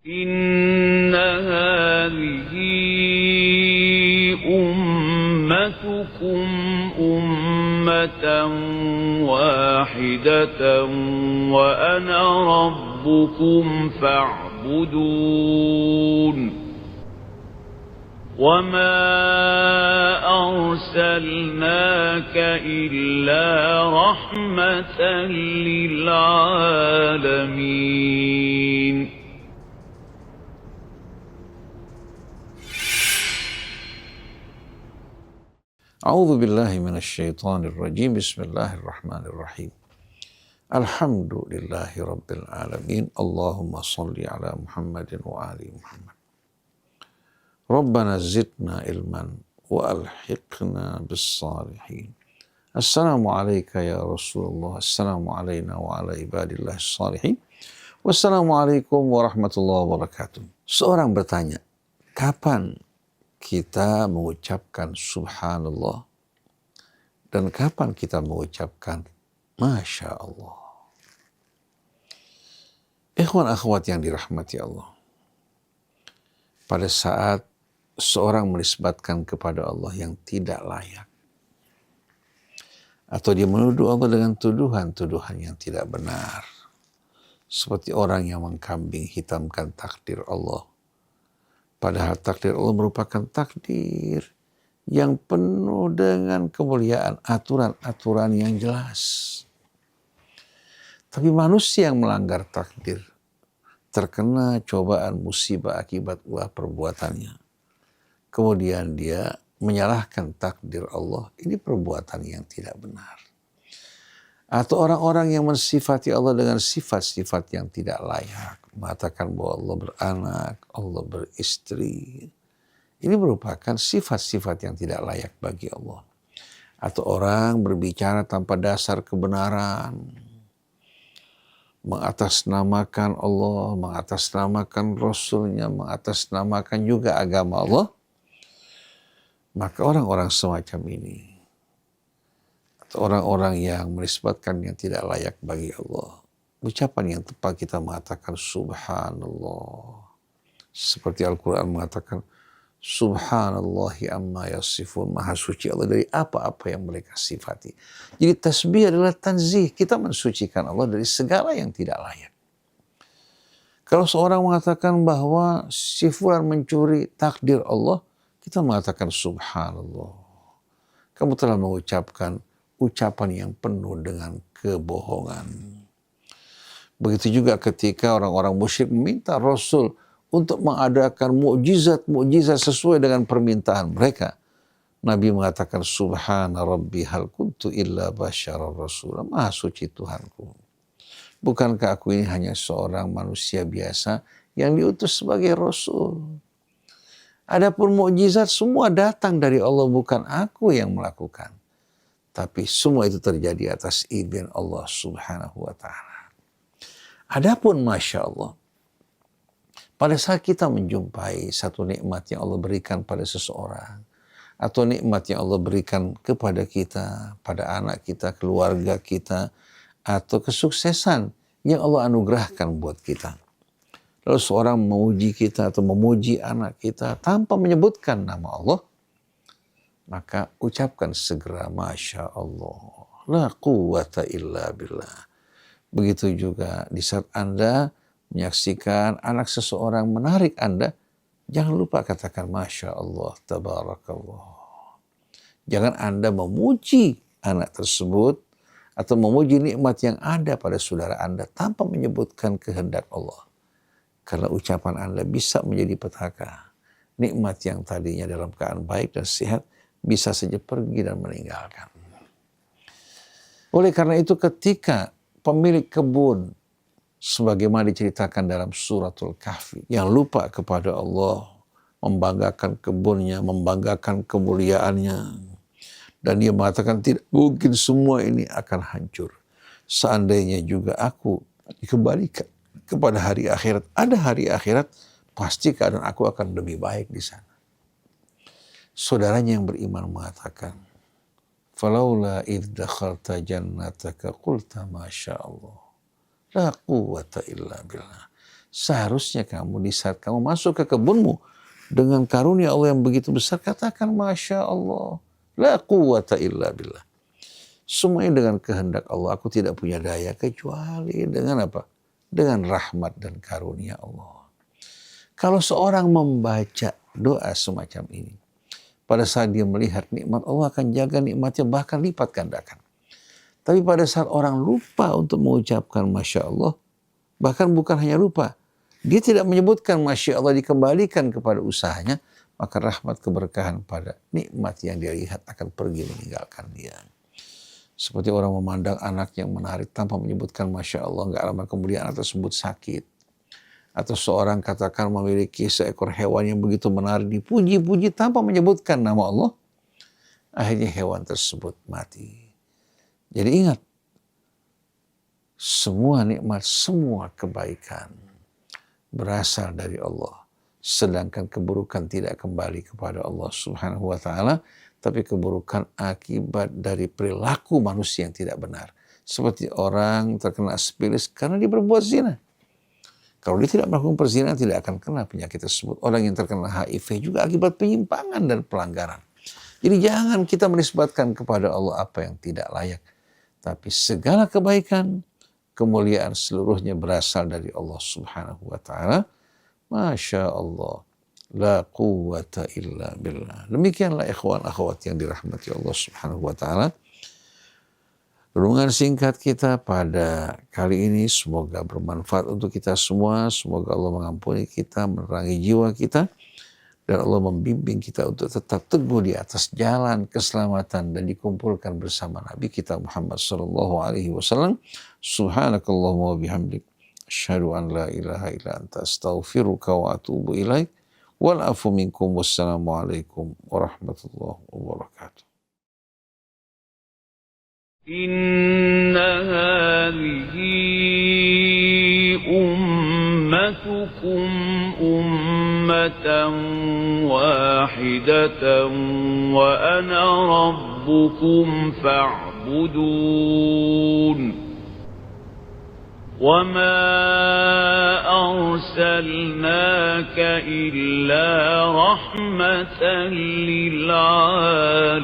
إن هذه أمتكم أمة واحدة وأنا ربكم فاعبدون وما أرسلناك إلا رحمة للعالمين. A'udzu billahi minasyaitonir rajim. Bismillahirrahmanirrahim. Alhamdulillahi rabbil alamin. Allahumma shalli ala Muhammadin wa ali Muhammad. Rabbana zidna ilman wa alhiqna bis salihin. Assalamu alayka ya Rasulullah. Assalamu alayna wa ala ibadillah salihin. Wassalamualaikum warahmatullahi wabarakatuh. Seorang bertanya, kapan kita mengucapkan subhanallah dan kapan kita mengucapkan masya Allah? Ikhwan akhwat yang dirahmati Allah, pada saat seorang menisbatkan kepada Allah yang tidak layak, atau dia menuduh Allah dengan tuduhan-tuduhan yang tidak benar, seperti orang yang mengkambing hitamkan takdir Allah, padahal takdir Allah merupakan takdir yang penuh dengan kemuliaan, aturan-aturan yang jelas. Tapi manusia yang melanggar takdir, terkena cobaan musibah akibat ulah perbuatannya. Kemudian dia menyalahkan takdir Allah, ini perbuatan yang tidak benar. Atau orang-orang yang mensifati Allah dengan sifat-sifat yang tidak layak, mengatakan bahwa Allah beranak, Allah beristri. Ini merupakan sifat-sifat yang tidak layak bagi Allah. Atau orang berbicara tanpa dasar kebenaran, mengatasnamakan Allah, mengatasnamakan Rasulnya, mengatasnamakan juga agama Allah. Maka orang-orang semacam ini, atau orang-orang yang menisbatkan yang tidak layak bagi Allah, ucapan yang tepat kita mengatakan subhanallah. Seperti Al-Quran mengatakan subhanallahi amma yasifun, maha suci Allah dari apa-apa yang mereka sifati. Jadi tasbih adalah tanzih, kita mensucikan Allah dari segala yang tidak layak. Kalau seorang mengatakan bahwa si fulan mencuri takdir Allah, kita mengatakan subhanallah. Kamu telah mengucapkan ucapan yang penuh dengan kebohongan. Begitu juga ketika orang-orang musyrik meminta Rasul untuk mengadakan mukjizat-mukjizat sesuai dengan permintaan mereka. Nabi mengatakan subhana rabbi hal kuntu illa basyarar rasul. Maha suci Tuhanku, bukankah aku ini hanya seorang manusia biasa yang diutus sebagai Rasul? Adapun mukjizat semua datang dari Allah, bukan aku yang melakukan. Tapi semua itu terjadi atas izin Allah subhanahu wa ta'ala. Adapun masya Allah, pada saat kita menjumpai satu nikmat yang Allah berikan pada seseorang, atau nikmat yang Allah berikan kepada kita, pada anak kita, keluarga kita, atau kesuksesan yang Allah anugerahkan buat kita. Lalu seorang memuji kita atau memuji anak kita tanpa menyebutkan nama Allah, maka ucapkan segera masya Allah, la quwwata illa billah. Begitu juga di saat Anda menyaksikan anak seseorang menarik Anda, jangan lupa katakan masya Allah, tabarakallah. Jangan Anda memuji anak tersebut atau memuji nikmat yang ada pada saudara Anda tanpa menyebutkan kehendak Allah. Karena ucapan Anda bisa menjadi petaka. Nikmat yang tadinya dalam keadaan baik dan sehat bisa saja pergi dan meninggalkan. Oleh karena itu ketika pemilik kebun, sebagaimana diceritakan dalam suratul Kahfi, yang lupa kepada Allah, membanggakan kebunnya, membanggakan kemuliaannya, dan dia mengatakan tidak mungkin semua ini akan hancur. Seandainya juga aku dikembalikan kepada hari akhirat, ada hari akhirat, pasti keadaan aku akan lebih baik di sana. Saudaranya yang beriman mengatakan, falaula idh dakhalta jannataka qulta masya Allah, la quwwata illa billah. Seharusnya kamu di saat kamu masuk ke kebunmu dengan karunia Allah yang begitu besar, katakan Masya Allah, la quwata illa billah. Semuanya dengan kehendak Allah. Aku tidak punya daya kecuali dengan apa? Dengan rahmat dan karunia Allah. Kalau seorang membaca doa semacam ini, pada saat dia melihat nikmat, Allah akan jaga nikmatnya, bahkan lipat gandakan. Tapi pada saat orang lupa untuk mengucapkan Masya Allah, bahkan bukan hanya lupa, dia tidak menyebutkan Masya Allah, dikembalikan kepada usahanya, maka rahmat keberkahan pada nikmat yang dia lihat akan pergi meninggalkan dia. Seperti orang memandang anak yang menarik tanpa menyebutkan Masya Allah, nggak lama kemudian anak tersebut sakit. Atau seorang katakan memiliki seekor hewan yang begitu menarik, dipuji-puji tanpa menyebutkan nama Allah, akhirnya hewan tersebut mati. Jadi ingat, semua nikmat, semua kebaikan berasal dari Allah. Sedangkan keburukan tidak kembali kepada Allah Subhanahu wa ta'ala, tapi keburukan akibat dari perilaku manusia yang tidak benar. Seperti orang terkena spilis karena dia berbuat zina. Kalau dia tidak melakukan perzinahan, tidak akan kena penyakit tersebut. Orang yang terkena HIV juga akibat penyimpangan dan pelanggaran. Jadi jangan kita menisbatkan kepada Allah apa yang tidak layak. Tapi segala kebaikan, kemuliaan seluruhnya berasal dari Allah Subhanahu wa ta'ala. Masya Allah. La quwwata illa billah. Demikianlah ikhwan akhwat yang dirahmati Allah Subhanahu wa ta'ala. Renungan singkat kita pada kali ini semoga bermanfaat untuk kita semua. Semoga Allah mengampuni kita, menerangi jiwa kita, dan Allah membimbing kita untuk tetap teguh di atas jalan keselamatan dan dikumpulkan bersama Nabi kita Muhammad sallallahu alaihi wasallam. Subhanakallahumma wa bihamdik, asyhadu an la ilaha illa anta, astaghfiruka wa atubu ilaik. Wal afu minkum, wassalamualaikum warahmatullahi wabarakatuh. إن هذه أمتكم أمة واحدة وأنا ربكم فاعبدون وما أرسلناك إلا رحمة للعالمين